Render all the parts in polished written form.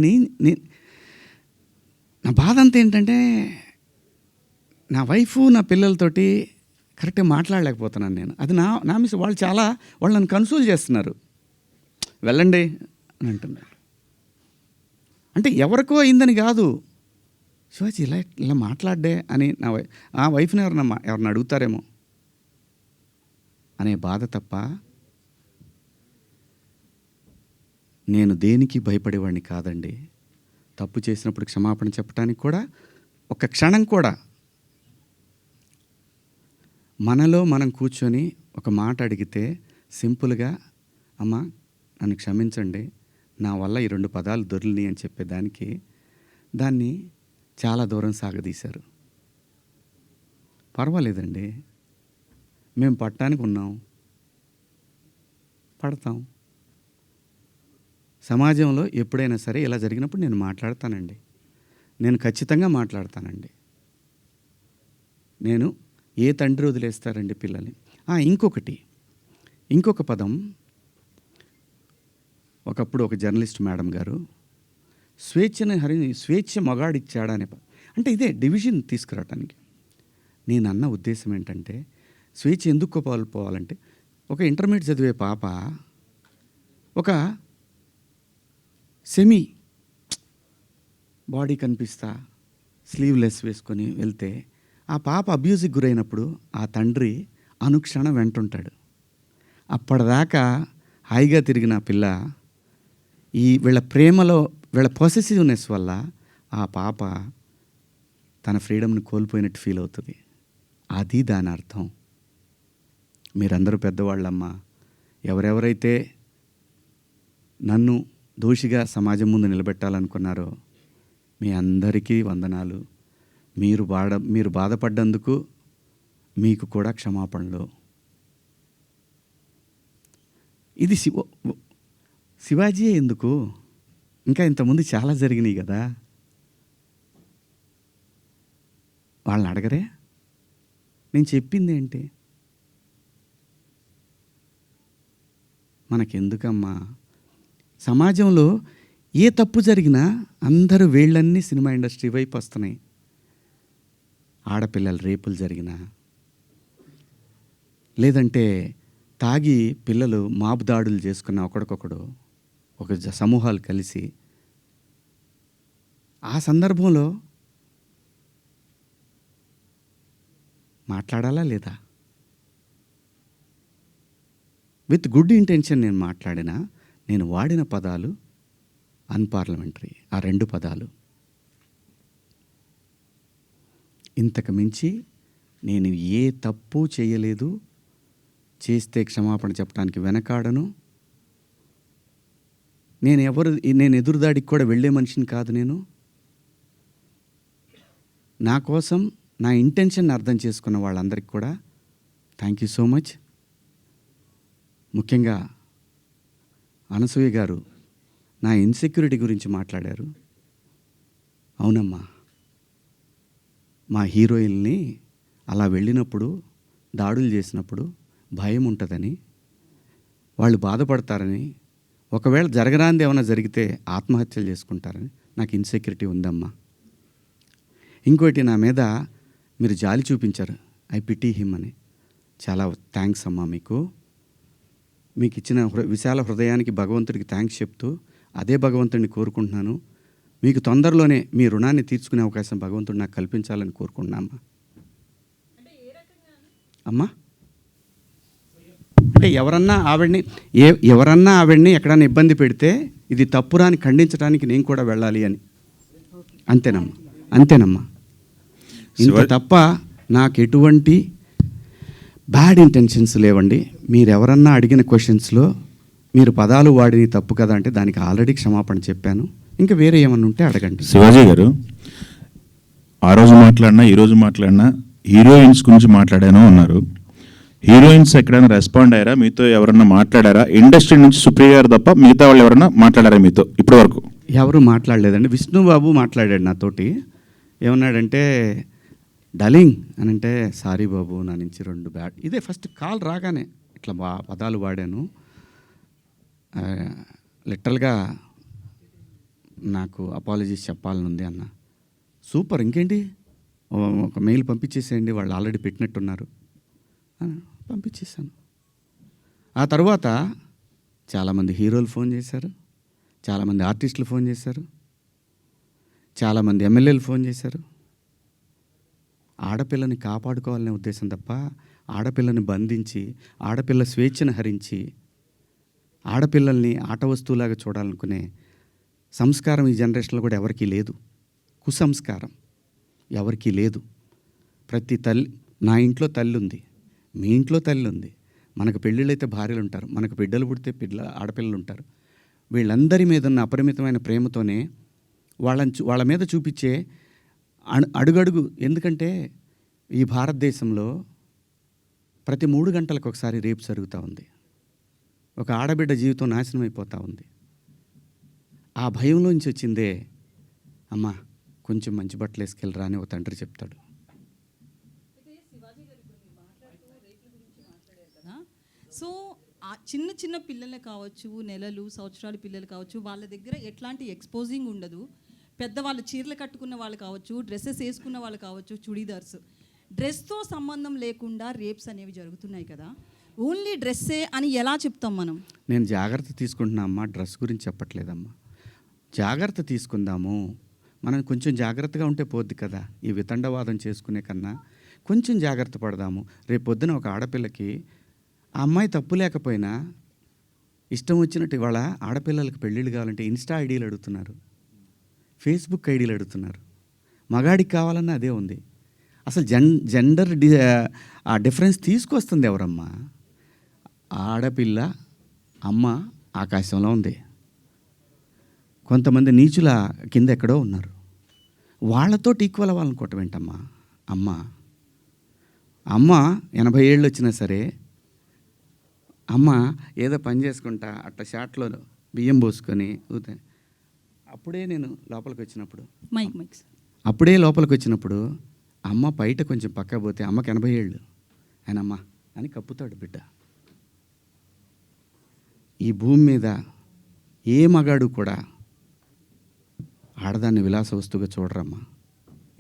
నేను నా బాధ అంతా ఏంటంటే నా వైఫ్ నా పిల్లలతోటి కరెక్ట్గా మాట్లాడలేకపోతున్నాను నేను. అది నా మిస్. వాళ్ళు నన్ను కన్సోల్ చేస్తున్నారు, వెళ్ళండి అని అంటున్నారు. అంటే ఎవరికో అయిందని కాదు, శివాజీ ఇలా మాట్లాడ్డే అని ఆ వైఫ్ని ఎవరన్నా అడుగుతారేమో అనే బాధ తప్ప నేను దేనికి భయపడేవాడిని కాదండి. తప్పు చేసినప్పుడు క్షమాపణ చెప్పడానికి కూడా ఒక క్షణం కూడా మనలో మనం కూర్చొని ఒక మాట అడిగితే సింపుల్గా అమ్మ నన్ను క్షమించండి, నా వల్ల ఈ 2 పదాలు దొరికినాయి అని చెప్పేదానికి దాన్ని చాలా దూరం సాగదీశారు. పర్వాలేదండి, మేము పట్టడానికి ఉన్నాం, పడతాం. సమాజంలో ఎప్పుడైనా సరే ఇలా జరిగినప్పుడు నేను మాట్లాడతానండి, నేను ఖచ్చితంగా మాట్లాడతానండి. నేను ఏ తండ్రి వదిలేస్తారండి పిల్లల్ని? ఇంకొక పదం, ఒకప్పుడు ఒక జర్నలిస్ట్ మేడం గారు స్వేచ్ఛ మగాడిచ్చాడా అనే అంటే ఇదే డివిజన్ తీసుకురావటానికి. నేను అన్న ఉద్దేశం ఏంటంటే స్వేచ్ఛ ఎందుకు కోల్పోవాలంటే, ఒక ఇంటర్మీడియట్ చదివే పాప ఒక సెమీ బాడీ కనిపిస్తా స్లీవ్లెస్ వేసుకొని వెళ్తే ఆ పాప అబ్యూజ్కి గురైనప్పుడు ఆ తండ్రి అనుక్షణం వెంటుంటాడు. అప్పటిదాకా హాయిగా తిరిగిన పిల్ల వీళ్ళ ప్రేమలో, వీళ్ళ పొసెసివ్నెస్ వల్ల ఆ పాప తన ఫ్రీడమ్ని కోల్పోయినట్టు ఫీల్ అవుతుంది. అది దాని అర్థం. మీరందరూ పెద్దవాళ్ళమ్మా, ఎవరెవరైతే నన్ను దోషిగా సమాజం ముందు నిలబెట్టాలనుకున్నారో మీ అందరికీ వందనాలు. మీరు బాధపడ్డందుకు మీకు కూడా క్షమాపణలు. ఇది శివాజీ ఎందుకు, ఇంకా ఇంతకుముందు చాలా జరిగినాయి కదా, వాళ్ళని అడగరే? నేను చెప్పింది ఏంటి? మనకెందుకమ్మా? సమాజంలో ఏ తప్పు జరిగినా అందరూ వేళ్ళన్నీ సినిమా ఇండస్ట్రీ వైపు వస్తున్నాయి. ఆడపిల్లల రేపులు జరిగినా, లేదంటే తాగి పిల్లలు మాబు దాడులు చేసుకున్న ఒకడికొకడు ఒక సమూహాలు కలిసి, ఆ సందర్భంలో మాట్లాడాలా లేదా? విత్ గుడ్ ఇంటెన్షన్ నేను మాట్లాడినా, నేను వాడిన పదాలు అన్పార్లమెంటరీ. ఆ 2 పదాలు. ఇంతకు మించి నేను ఏ తప్పు చేయలేదు. చేస్తే క్షమాపణ చెప్పడానికి వెనకాడను. నేను ఎదురుదాడికి కూడా వెళ్ళే మనిషిని కాదు. నేను నా కోసం నా ఇంటెన్షన్ అర్థం చేసుకున్న వాళ్ళందరికీ కూడా థ్యాంక్ యూ సో మచ్. ముఖ్యంగా అనసూయ గారు నా ఇన్సెక్యూరిటీ గురించి మాట్లాడారు. అవునమ్మా, మా హీరోయిన్ని అలా వెళ్ళినప్పుడు, దాడులు చేసినప్పుడు భయం ఉంటుందని, వాళ్ళు బాధపడతారని, ఒకవేళ జరగరాంది ఏమైనా జరిగితే ఆత్మహత్యలు చేసుకుంటారని నాకు ఇన్సెక్యూరిటీ ఉందమ్మా. ఇంకోటి, నా మీద మీరు జాలి చూపించారు, ఐ పిటీ హిమ్ అని. చాలా థ్యాంక్స్ అమ్మా. మీకు ఇచ్చిన విశాల హృదయానికి భగవంతుడికి థ్యాంక్స్ చెప్తూ, అదే భగవంతుడిని కోరుకుంటున్నాను. మీకు తొందరలోనే మీ రుణాన్ని తీర్చుకునే అవకాశం భగవంతుడు నాకు కల్పించాలని కోరుకుంటున్నామ్మా. అమ్మా, అంటే ఎవరన్నా ఆవిడ్ని ఎక్కడన్నా ఇబ్బంది పెడితే ఇది తప్పురాని ఖండించడానికి నేను కూడా వెళ్ళాలి అని. అంతేనమ్మా. ఇంత తప్ప నాకు ఎటువంటి బ్యాడ్ ఇంటెన్షన్స్ లేవండి. మీరెవరన్నా అడిగిన క్వశ్చన్స్లో మీరు పదాలు వాడిని తప్పు కదా అంటే దానికి ఆల్రెడీ క్షమాపణ చెప్పాను. ఇంకా వేరే ఏమన్నా ఉంటే అడగండి. శివాజీ గారు, ఆ రోజు మాట్లాడినా ఈరోజు మాట్లాడినా హీరోయిన్స్ గురించి మాట్లాడాను అన్నారు. హీరోయిన్స్ ఎక్కడైనా రెస్పాండ్ అయ్యారా? మీతో ఎవరన్నా మాట్లాడారా? ఇండస్ట్రీ నుంచి సుప్రియ గారు తప్ప మిగతా వాళ్ళు ఎవరైనా మాట్లాడారా మీతో ఇప్పటి వరకు? ఎవరు మాట్లాడలేదండి. విష్ణుబాబు మాట్లాడాడు నాతోటి. ఏమన్నాడంటే, డలింగ్ అని అంటే, సారీ బాబు, నా నుంచి 2 బ్యాడ్. ఇదే ఫస్ట్ కాల్ రాగానే ఇట్లా పదాలు వాడాను. లిటరల్గా నాకు అపాలజీస్ చెప్పాలని ఉంది అన్న. సూపర్, ఇంకేంటి, ఒక మెయిల్ పంపించేసేయండి, వాళ్ళు ఆల్రెడీ పెట్టినట్టున్నారు అని పంపించేశాను. ఆ తర్వాత చాలామంది హీరోలు ఫోన్ చేశారు, చాలామంది ఆర్టిస్టులు ఫోన్ చేశారు, చాలామంది ఎమ్మెల్యేలు ఫోన్ చేశారు. ఆడపిల్లని కాపాడుకోవాలనే ఉద్దేశం తప్ప ఆడపిల్లని బంధించి ఆడపిల్ల స్వేచ్ఛను హరించి ఆడపిల్లల్ని ఆట వస్తువులాగా చూడాలనుకునే సంస్కారం ఈ జనరేషన్లో కూడా ఎవరికీ లేదు. కుసంస్కారం ఎవరికీ లేదు. ప్రతి తల్లి, నా ఇంట్లో తల్లి ఉంది, మీ ఇంట్లో తల్లి ఉంది, మనకు పెళ్ళిళ్ళైతే భార్యలు ఉంటారు, మనకు బిడ్డలు పుడితే ఆడపిల్లలు ఉంటారు. వీళ్ళందరి మీద ఉన్న అపరిమితమైన ప్రేమతోనే వాళ్ళ మీద చూపించే అడుగడుగు. ఎందుకంటే ఈ భారతదేశంలో ప్రతి 3 గంటలకు ఒకసారి రేపు జరుగుతూ ఉంది. ఒక ఆడబిడ్డ జీవితం నాశనం అయిపోతూ ఉంది. ఆ భయంలోంచి వచ్చిందే, అమ్మ కొంచెం మంచి బట్టలు వేసుకెళ్ళరా అని ఒక తండ్రి చెప్తాడు. సో ఆ చిన్న చిన్న పిల్లలే కావచ్చు, నెలలు సంవత్సరాల పిల్లలు కావచ్చు, వాళ్ళ దగ్గర ఎట్లాంటి ఎక్స్పోజింగ్ ఉండదు. పెద్దవాళ్ళు చీరలు కట్టుకున్న వాళ్ళు కావచ్చు, డ్రెస్సెస్ వేసుకున్న వాళ్ళు కావచ్చు, చుడీదార్స్, డ్రెస్తో సంబంధం లేకుండా రేప్స్ అనేవి జరుగుతున్నాయి కదా. ఓన్లీ డ్రెస్సే అని ఎలా చెప్తాం మనం? నేను జాగ్రత్త తీసుకుంటున్నా అమ్మా, డ్రెస్ గురించి చెప్పట్లేదమ్మా. జాగ్రత్త తీసుకుందాము, మనం కొంచెం జాగ్రత్తగా ఉంటే పోద్ది కదా. ఈ వితండవాదం చేసుకునే కన్నా కొంచెం జాగ్రత్త పడదాము. రేపు పొద్దున ఒక ఆడపిల్లకి ఆ అమ్మాయి తప్పు లేకపోయినా ఇష్టం వచ్చినట్టు ఇవాళ ఆడపిల్లలకి పెళ్ళిళ్ళు కావాలంటే ఇన్స్టా ఐడీలు అడుగుతున్నారు, ఫేస్బుక్ ఐడీలు అడుగుతున్నారు. మగాడికి కావాలన్నా అదే ఉంది. అసలు జెండర్ ఆ డిఫరెన్స్ తీసుకొస్తుంది ఎవరమ్మా? ఆడపిల్ల అమ్మ ఆకాశంలో ఉంది, కొంతమంది నీచుల కింద ఎక్కడో ఉన్నారు. వాళ్ళతో ఈక్వల్ అవ్వాలనుకోవటం ఏంటమ్మా? అమ్మ 80 ఏళ్ళు వచ్చినా సరే అమ్మ ఏదో పని చేసుకుంటా అట్లా షాట్లో బియ్యం పోసుకొని అప్పుడే నేను లోపలికి వచ్చినప్పుడు అమ్మ బయట కొంచెం పక్క పోతే అమ్మకి 80 ఏళ్ళు, ఆయన అమ్మ అని కప్పుతాడు బిడ్డ. ఈ భూమి మీద ఏ మగాడు కూడా ఆడదాన్ని విలాస వస్తువుగా చూడరమ్మా.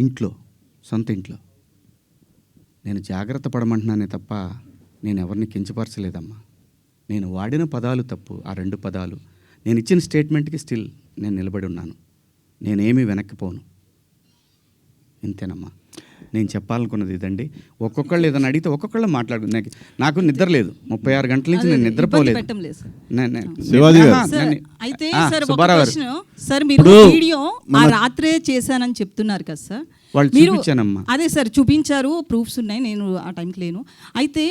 ఇంట్లో, సొంత ఇంట్లో. నేను జాగ్రత్త పడమంటున్నానే తప్ప నేను ఎవరిని కించపరచలేదమ్మా. నేను వాడిన పదాలు తప్పు, ఆ 2 పదాలు. నేను ఇచ్చిన స్టేట్మెంట్కి స్టిల్ నేను నిలబడి ఉన్నాను. నేనేమీ వెనక్కిపోను. ఇంతేనమ్మా నేను చెప్పాలనుకున్నది. ఇదండి. ఒక్కొక్కళ్ళు ఏదైనా అడిగితే ఒక్కొక్కళ్ళు మాట్లాడు. నాకు నిద్ర లేదు, 36 గంటల నుంచి నేను నిద్రపోలేదు. అయితే సార్ ఒక ప్రశ్న, సార్ మీరు వీడియో ఆ రాత్రే చేశానని చెప్తున్నారు కదా సార్, వాళ్ళు చూపించానమ్మా. అదే సార్ చూపించారు, ప్రూఫ్స్ ఉన్నాయి, నేను ఆ టైంకి లేను. అయితే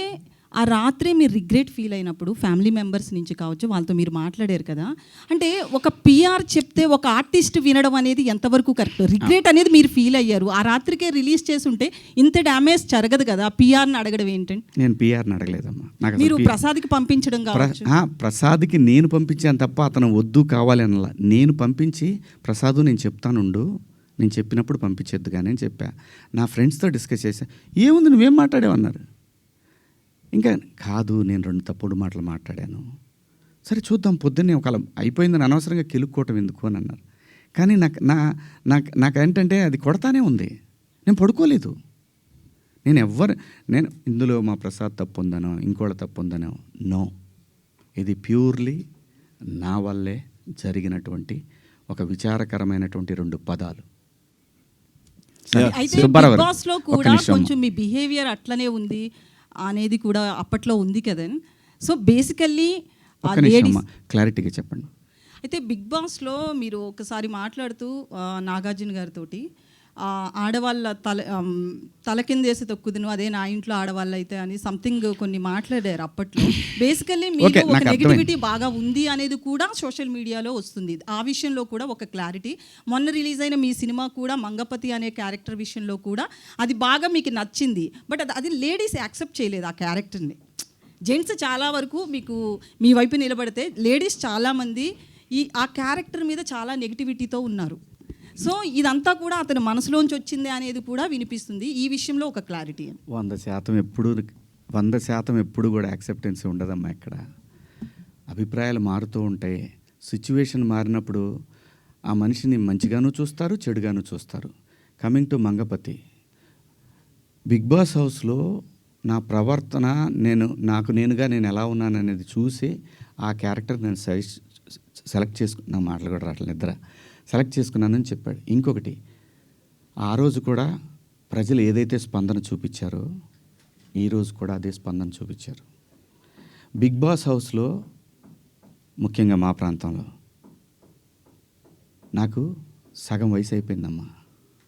ఆ రాత్రే మీరు రిగ్రెట్ ఫీల్ అయినప్పుడు ఫ్యామిలీ మెంబర్స్ నుంచి కావచ్చు, వాళ్ళతో మీరు మాట్లాడారు కదా, అంటే ఒక పిఆర్ చెప్తే ఒక ఆర్టిస్ట్ వినడం అనేది ఎంతవరకు కరెక్ట్? రిగ్రెట్ అనేది మీరు ఫీల్ అయ్యారు, ఆ రాత్రికే రిలీజ్ చేసి ఉంటే ఇంత డ్యామేజ్ జరగదు కదా. పిఆర్ని అడగడం ఏంటంటే? నేను పిఆర్ని అడగలేదమ్మా. మీరు ప్రసాద్కి పంపించడం కావచ్చు. ప్రసాద్కి నేను పంపించాను తప్ప అతను వద్దు కావాలి అనలా. నేను పంపించి ప్రసాద్ నేను చెప్తానుండు, నేను చెప్పినప్పుడు పంపించేద్దు కానీ అని చెప్పా. నా ఫ్రెండ్స్తో డిస్కస్ చేశా. ఏముంది నువ్వేం మాట్లాడావన్నారు. ఇంకా కాదు, నేను 2 తప్పుడు మాటలు మాట్లాడాను. సరే చూద్దాం, పొద్దున్నే ఒకవేళ అయిపోయిందని అనవసరంగా కెలుక్కోవటం ఎందుకు అని అన్నారు. కానీ నాకేంటంటే అది కొడతానే ఉంది. నేను పడుకోలేదు. నేను ఇందులో మా ప్రసాద్ తప్పు ఉందనో ఇంకోళ్ళ తప్పు ఉందనో నో. ఇది ప్యూర్లీ నా వల్లే జరిగినటువంటి ఒక విచారకరమైనటువంటి 2 పదాలు. అయితే బిగ్ బాస్ లో కూడా కొంచెం మీ బిహేవియర్ అట్లనే ఉంది అనేది కూడా అప్పట్లో ఉంది కదా. సో బేసికల్లీ క్లారిటీగా చెప్పండి. అయితే బిగ్ బాస్లో మీరు ఒకసారి మాట్లాడుతూ నాగార్జున గారితో ఆడవాళ్ళ తల కిందేసి తొక్కుదును, అదే నా ఇంట్లో ఆడవాళ్ళు అయితే అని సంథింగ్ కొన్ని మాట్లాడారు అప్పట్లో. బేసికల్లీ మీకు ఒక నెగిటివిటీ బాగా ఉంది అనేది కూడా సోషల్ మీడియాలో వస్తుంది. ఆ విషయంలో కూడా ఒక క్లారిటీ. మొన్న రిలీజ్ అయిన మీ సినిమా కూడా మంగపతి అనే క్యారెక్టర్ విషయంలో కూడా అది బాగా మీకు నచ్చింది, బట్ అది లేడీస్ యాక్సెప్ట్ చేయలేదు ఆ క్యారెక్టర్ని. జెంట్స్ చాలా వరకు మీకు మీ వైపు నిలబడితే లేడీస్ చాలామంది ఆ క్యారెక్టర్ మీద చాలా నెగిటివిటీతో ఉన్నారు. సో ఇదంతా కూడా అతని మనసులోంచి వచ్చింది అనేది కూడా వినిపిస్తుంది. ఈ విషయంలో ఒక క్లారిటీ. 100% ఎప్పుడు కూడా యాక్సెప్టెన్స్ ఉండదమ్మా. ఇక్కడ అభిప్రాయాలు మారుతూ ఉంటాయి. సిచ్యువేషన్ మారినప్పుడు ఆ మనిషిని మంచిగాను చూస్తారు, చెడుగాను చూస్తారు. Coming to Mangapathi, big boss హౌస్లో నా ప్రవర్తన నాకు నేనుగా నేను ఎలా ఉన్నాను అనేది చూసి ఆ క్యారెక్టర్ నేను సెలెక్ట్ చేసుకున్న మాటలు కూడా రావట్లేదు, నిద్ర సెలెక్ట్ చేసుకున్నానని చెప్పాడు. ఇంకొకటి, ఆ రోజు కూడా ప్రజలు ఏదైతే స్పందన చూపించారో ఈరోజు కూడా అదే స్పందన చూపించారు. బిగ్ బాస్ హౌస్లో ముఖ్యంగా మా ప్రాంతంలో నాకు సగం వయసు అయిపోయిందమ్మా.